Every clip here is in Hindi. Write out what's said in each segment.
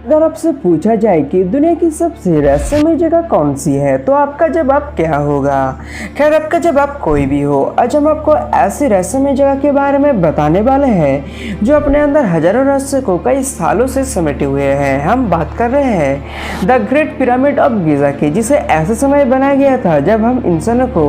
अगर आपसे पूछा जाए कि दुनिया की सबसे रहस्यमय जगह कौन सी है तो आपका जवाब क्या होगा? खैर, आपका जवाब कोई भी हो, आज हम आपको ऐसी रहस्यमय जगह के बारे में बताने वाले हैं जो अपने अंदर हजारों रहस्य को कई सालों से समेटे हुए हैं। हम बात कर रहे हैं द ग्रेट पिरामिड ऑफ गिजा की, जिसे ऐसे समय बनाया गया था जब हम इंसानों को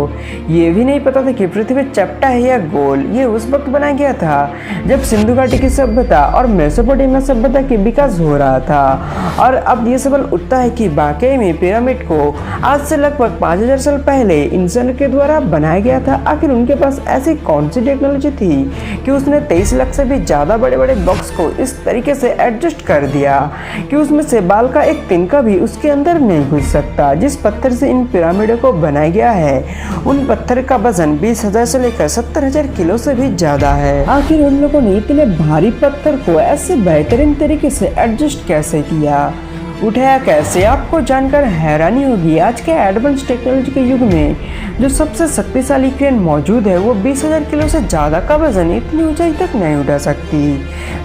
ये भी नहीं पता था कि पृथ्वी चपटा है या गोल। ये उस वक्त बनाया गया था जब सिंधु घाटी की सभ्यता और मेसोपोटामिया सभ्यता के विकास हो रहा था। और अब ये सवाल उठता है कि वाकई में पिरामिड को आज से लगभग 5000 साल पहले इंसान के द्वारा बनाया गया था। आखिर उनके पास ऐसी कौन सी टेक्नोलॉजी थी कि उसने 23 लाख से भी ज़्यादा बड़े बड़े बॉक्स को इस तरीके से एडजस्ट कर दिया कि उसमें से बाल का एक तिनका भी उसके अंदर नहीं घुस सकता। जिस पत्थर से इन पिरामिडों को बनाया गया है उन पत्थर का वजन 20,000 से लेकर 70,000 किलो से भी ज़्यादा है। आखिर उन लोगों ने इतने भारी पत्थर को ऐसे बेहतरीन तरीके से एडजस्ट कैसे किया, उठाया कैसे? आपको जानकर हैरानी होगी। आज के एडवांस टेक्नोलॉजी के युग में जो सबसे शक्तिशाली क्रेन मौजूद है वो 20,000 किलो से ज़्यादा का वजन इतनी ऊंचाई तक नहीं उठा सकती।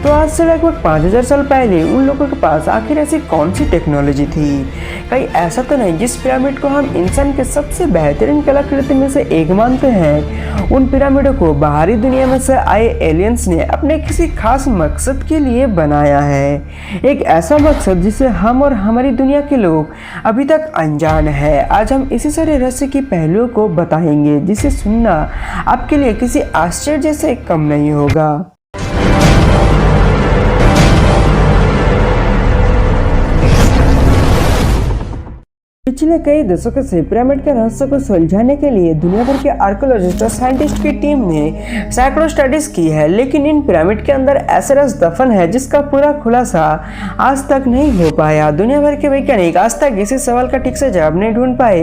तो आज से लगभग 5000 साल पहले उन लोगों के पास आखिर ऐसी कौन सी टेक्नोलॉजी थी? कहीं ऐसा तो नहीं जिस पिरामिड को हम इंसान के सबसे बेहतरीन कलाकृति में से एक मानते हैं, उन पिरामिडों को बाहरी दुनिया में से आए एलियंस ने अपने किसी खास मकसद के लिए बनाया है। एक ऐसा मकसद जिसे हम और हमारी दुनिया के लोग अभी तक अनजान है। आज हम इसी सारे रहस्य की पहलुओं को बताएंगे जिसे सुनना आपके लिए किसी आश्चर्य से कम नहीं होगा। पिछले कई दशकों से पिरामिड के रहस्य को सुलझाने के लिए दुनिया भर के आर्कियोलॉजिस्ट और साइंटिस्ट की टीम ने सैकड़ों स्टडीज की है, लेकिन इन पिरामिड के अंदर ऐसे रहस्य दफन है जिसका पूरा खुलासा आज तक नहीं हो पाया। दुनिया भर के वैज्ञानिक आज तक इसी सवाल का ठीक से जवाब नहीं ढूंढ पाए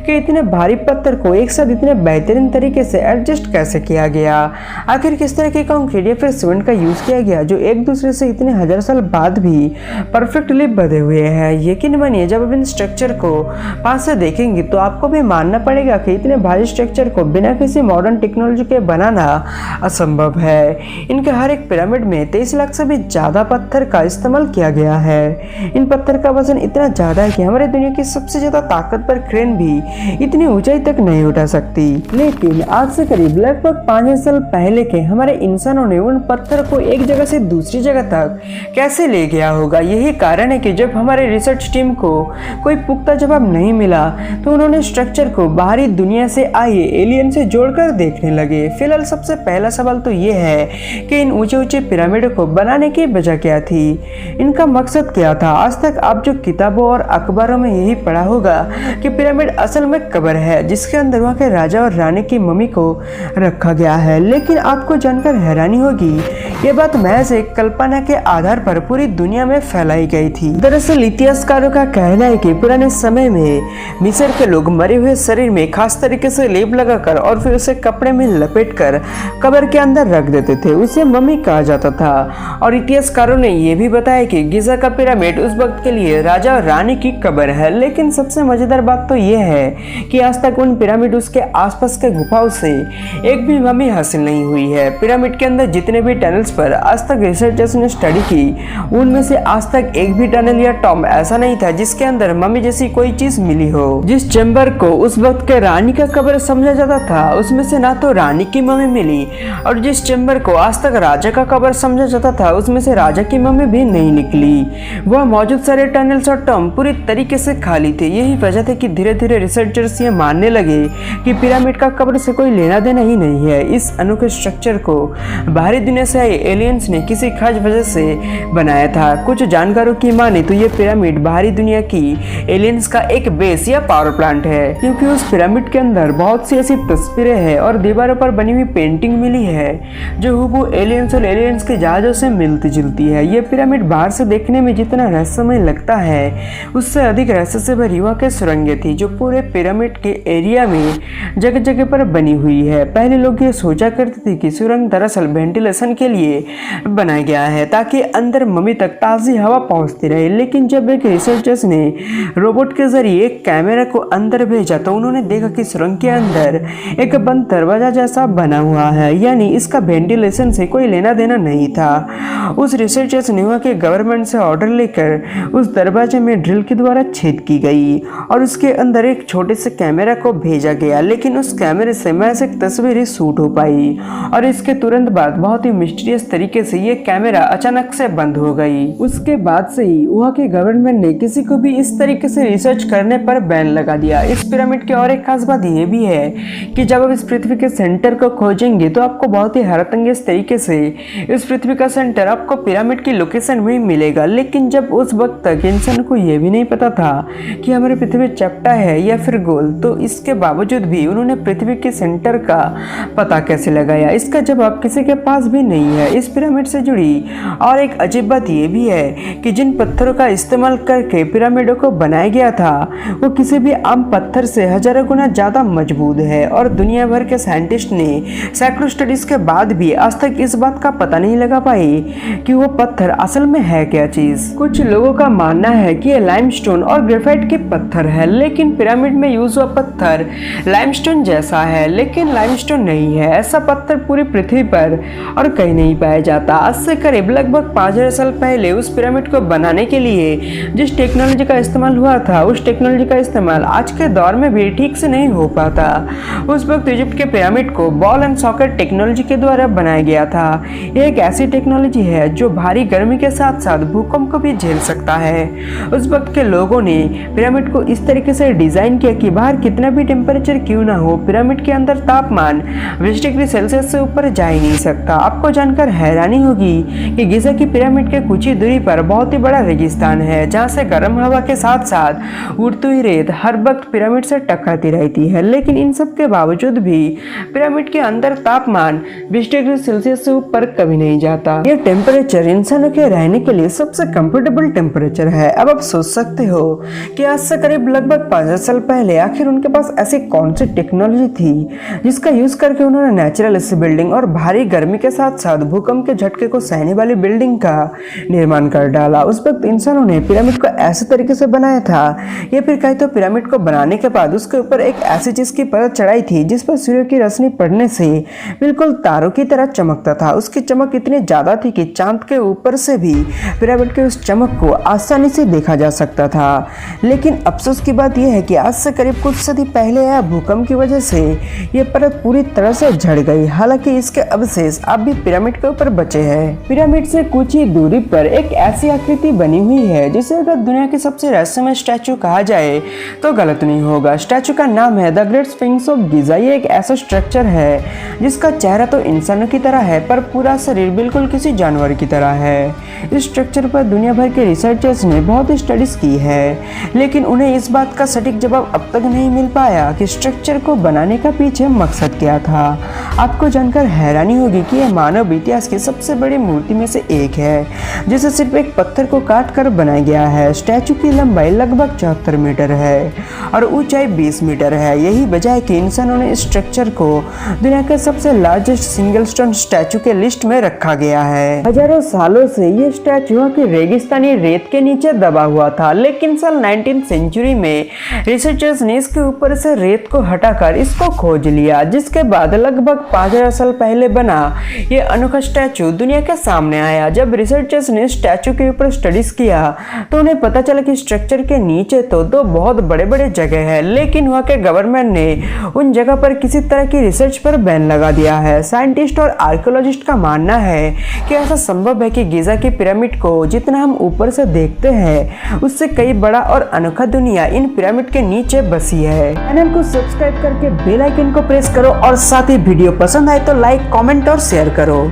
कि इतने भारी पत्थर को एक साथ इतने बेहतरीन तरीके से एडजस्ट कैसे किया गया। आखिर किस तरह के कंक्रीट या फिर सीमेंट का यूज किया गया जो एक दूसरे से इतने हजार साल बाद भी परफेक्टली बंधे हुए हैं। यकीन मानिए, जब आप इन स्ट्रक्चर को पास से देखेंगे तो आपको भी मानना पड़ेगा कि इतने भारी स्ट्रक्चर को बिना किसी मॉडर्न टेक्नोलॉजी के बनाना असंभव है। इनके हर एक पिरामिड में 23 लाख से भी ज्यादा पत्थर का इस्तेमाल किया गया है। इन पत्थर का वजन इतना ज्यादा है कि हमारे दुनिया की सबसे ज्यादा ताकतवर क्रेन भी इतनी ऊंचाई तक नहीं उठा सकती। लेकिन आज से करीब लगभग 5000 साल पहले के हमारे इंसानों ने उन पत्थर को एक जगह से दूसरी जगह तक कैसे ले गया होगा। यही कारण है कि जब हमारे रिसर्च टीम को कोई पुख्ता जवाब नहीं मिला तो उन्होंने स्ट्रक्चर को बाहरी दुनिया से आए एलियन से जोड़कर देखने लगे। फिलहाल सबसे पहला सवाल तो ये है कि इन ऊंचे ऊंचे पिरामिड को बनाने की वजह क्या थी, इनका मकसद क्या था। आज तक आप जो किताबों और अखबारों में यही पढ़ा होगा कि पिरामिड असल में कब्र है जिसके अंदर वहाँ के राजा और रानी की मम्मी को रखा गया है। लेकिन आपको जानकर हैरानी होगी, ये बात महज एक कल्पना के आधार पर पूरी दुनिया में फैलाई गई थी। दरअसल इतिहासकारों का कहना है कि पुराने समय में मिस्र के लोग मरे हुए शरीर में खास तरीके से लेप लगाकर और फिर उसे कपड़े में लपेटकर कब्र के अंदर रख देते थे। उसे मम्मी कहा जाता था। और इतिहासकारों ने यह भी बताया कि गिजा का पिरामिड उस वक्त के लिए राजा और रानी की कब्र है। लेकिन सबसे मजेदार बात तो यह है कि आज तक उन पिरामिड उसके आसपास के गुफाओं से एक भी मम्मी हासिल नहीं हुई है। पिरामिड के अंदर जितने भी टनल्स पर आज तक रिसर्चर्स ने स्टडी की उनमें से आज तक एक भी टनल या टॉम ऐसा नहीं था जिसके अंदर मम्मी जैसी कोई चीज मिली हो। जिस चैम्बर को उस वक्त के रानी का कब्र समझा जाता था उसमें से ना तो रानी की मम्मी मिली, और जिस चैम्बर को आज तक राजा का कब्र समझा जाता था उसमें से राजा की मम्मी भी नहीं निकली। वह मौजूद सारे टनल्स और टॉम पूरी तरीके से खाली थे। यही वजह थी कि धीरे धीरे रिसर्चर्स ये मानने लगे कि पिरामिड का कब्र से कोई लेना देना ही नहीं है। इस अनोखे स्ट्रक्चर को बाहरी दुनिया से आए एलियंस ने किसी खास वजह से बनाया था। कुछ जानकारों की माने तो ये पिरामिड बाहरी दुनिया की एलियंस का एक बेस या पावर प्लांट है, क्योंकि उस पिरामिड के अंदर बहुत सी ऐसी तस्वीरें हैं और दीवारों पर बनी हुई पेंटिंग मिली है जो हुबहू एलियंस और एलियंस के जहाजों से मिलती जुलती है। ये पिरामिड बाहर से देखने में जितना रहस्यमय लगता है उससे अधिक रहस्य से भरी वहाँ की सुरंगें थी जो पूरे पिरामिड के एरिया में जगह जगह पर बनी हुई है। पहले लोग ये सोचा करते थे कि सुरंग दरअसल वेंटिलेशन के लिए बनाया गया है ताकि अंदर मम्मी तक ताज़ी हवा पहुँचती रहे। लेकिन जब एक रिसर्चर्स ने रोबोट के जरिए एक कैमरा को अंदर भेजा तो उन्होंने देखा कि सुरंग के अंदर एक बंद दरवाजा जैसा बना हुआ है, यानी इसका वेंटिलेशन से कोई लेना देना नहीं था। उस रिसर्चर्स ने वहाँ के गवर्नमेंट से ऑर्डर लेकर उस दरवाजे में ड्रिल के द्वारा छेद की गई और उसके अंदर एक छोटे से कैमरा को भेजा गया, लेकिन उस कैमरे से महज एक तस्वीर शूट हो पाई और इसके तुरंत बाद बहुत ही मिस्टीरियस तरीके से ये कैमरा अचानक से बंद हो गई। उसके बाद से ही वहाँ के गवर्नमेंट ने किसी को भी इस तरीके से रिसर्च करने पर बैन लगा दिया। इस पिरामिड की और एक खास बात ये भी है कि जब आप इस पृथ्वी के सेंटर को खोजेंगे तो आपको बहुत ही हैरतअंगेज तरीके से इस पृथ्वी का सेंटर आपको पिरामिड की लोकेशन में मिलेगा। लेकिन जब उस वक्त तक इंसान को यह भी नहीं पता था कि हमारी पृथ्वी चपटा है या फिर गोल, तो इसके बावजूद भी उन्होंने पृथ्वी के सेंटर का पता कैसे लगाया, इसका जवाब किसी के पास भी नहीं है। इस पिरामिड से जुड़ी और एक अजीब बात यह भी है कि जिन पत्थरों का इस्तेमाल करके पिरामिडों को बनाया गया था वो किसी भी आम पत्थर से हजारों गुना ज्यादा मजबूत है और दुनिया भर के साइंटिस्ट ने सैकड़ों स्टडीज के बाद भी आज तक इस बात का पता नहीं लगा पाए कि वो पत्थर असल में है क्या चीज। कुछ लोगों का मानना है कि ये लाइमस्टोन और ग्रेफाइट के पत्थर है, लेकिन पिरामिड में यूज हुआ पत्थर लाइमस्टोन जैसा है, लेकिन लाइमस्टोन नहीं है। ऐसा पत्थर पूरी पृथ्वी पर और कहीं नहीं पाया जाता। आज से करीब लगभग 5000 साल पहले उस पिरामिड को बनाने के लिए जिस टेक्नोलॉजी का इस्तेमाल हुआ था, उस टेक्नोलॉजी का इस्तेमाल आज के दौर में भी ठीक से नहीं हो पाता। उस वक्त इजिप्ट के पिरामिड को बॉल एंड सॉकेट टेक्नोलॉजी के द्वारा बनाया गया था। यह एक ऐसी टेक्नोलॉजी है जो भारी गर्मी के साथ साथ भूकंप को भी झेल सकता है। उस वक्त के लोगों ने पिरामिड को इस तरीके से डिजाइन किया कि बाहर कितना भी टेम्परेचर क्यों ना हो, पिरामिड के अंदर तापमान 20 डिग्री सेल्सियस से ऊपर जा ही नहीं सकता। आपको जानकर हैरानी होगी कि गिज़ा की पिरामिड के कुछ ही दूरी पर बहुत ही बड़ा रेगिस्तान है, जहाँ से गर्म हवा के साथ साथ उड़ती हुई रेत हर वक्त पिरामिड से टकराती रहती है। लेकिन इन सब के बावजूद भी पिरामिड के अंदर तापमान 20 डिग्री सेल्सियस से ऊपर कभी नहीं जाता। ये टेम्परेचर इंसानों के रहने के लिए सबसे कंफर्टेबल टेम्परेचर है। अब आप सोच सकते हो कि आज से करीब लगभग 5000 साल पहले आखिर उनके पास ऐसी कौन सी टेक्नोलॉजी थी जिसका यूज करके उन्होंने नेचुरल बिल्डिंग और भारी गर्मी के साथ साथ भूकंप के झटके को सहने वाली बिल्डिंग का निर्माण कर डाला। उस वक्त इंसानों ने पिरामिड को ऐसे तरीके से बनाया था या फिर कहे तो पिरामिड को बनाने के बाद उसके ऊपर एक ऐसी चीज की परत चढ़ाई थी जिस पर सूर्य की रोशनी पड़ने से बिल्कुल तारों की तरह चमकता था। उसकी चमक इतनी ज्यादा थी कि चांद के ऊपर से भी पिरामिड के उस चमक को आसानी से देखा जा सकता था। लेकिन अफसोस की बात यह है कि आज से करीब कुछ सदी पहले आया भूकंप की वजह से यह परत पूरी तरह से झड़ गई। हालांकि इसके अवशेष अब भी पिरामिड के ऊपर बचे हैं। पिरामिड से कुछ ही दूरी पर एक ऐसी आकृति बनी हुई है जिसे अगर दुनिया की सबसे रहस्यमय स्टैचू कहा जाए तो गलत नहीं होगा। स्टैचू का नाम है the great sphinx of Giza. ये एक ऐसा स्ट्रक्चर है जिसका चेहरा तो इंसानों की तरह है पर पूरा शरीर बिल्कुल किसी जानवर की तरह है। इस स्ट्रक्चर पर दुनिया भर के रिसर्चर्स ने बहुत स्टडीज की है, लेकिन उन्हें इस बात का सटीक जवाब अब तक नहीं मिल पाया कि स्ट्रक्चर को बनाने का पीछे मकसद क्या था। आपको जानकर हैरानी होगी कि यह मानव इतिहास की सबसे बड़ी मूर्ति में से एक है जिसे सिर्फ एक पत्थर को काट कर बनाया गया है। स्टैचू की लंबाई लगभग 74 मीटर है और ऊंचाई 20 मीटर है। यही वजह है कि इंसानों ने इस स्ट्रक्चर को दुनिया के सबसे लार्जेस्ट सिंगल स्टोन स्टैचू के लिस्ट में रखा गया है। हजारों सालों से ये स्टैचू की रेगिस्तानी रेत के नीचे दबा हुआ था, लेकिन साल 19th सेंचुरी में रिसर्चर्स ने इसके ऊपर से रेत को हटाकर इसको खोज लिया, जिसके बाद लगभग 5000 साल पहले बना ये अनोखा स्टैचू दुनिया के सामने आया। जब रिसर्चर्स ने स्टैचू के ऊपर स्टडीज किया तो उन्हें पता चला कि स्ट्रक्चर के नीचे तो दो बहुत बड़े बड़े जगह है, लेकिन वहाँ के गवर्नमेंट ने उन जगह पर किसी तरह की रिसर्च पर बैन लगा दिया है। साइंटिस्ट और आर्कियोलॉजिस्ट का मानना है कि ऐसा संभव है कि गिज़ा की पिरामिड को जितना हम ऊपर से देखते हैं उससे कई बड़ा और अनोखा दुनिया इन पिरामिड के नीचे बसी है। चैनल को सब्सक्राइब करके बेल आइकन को प्रेस करो और साथ ही वीडियो पसंद आए तो लाइक, कमेंट और शेयर करो।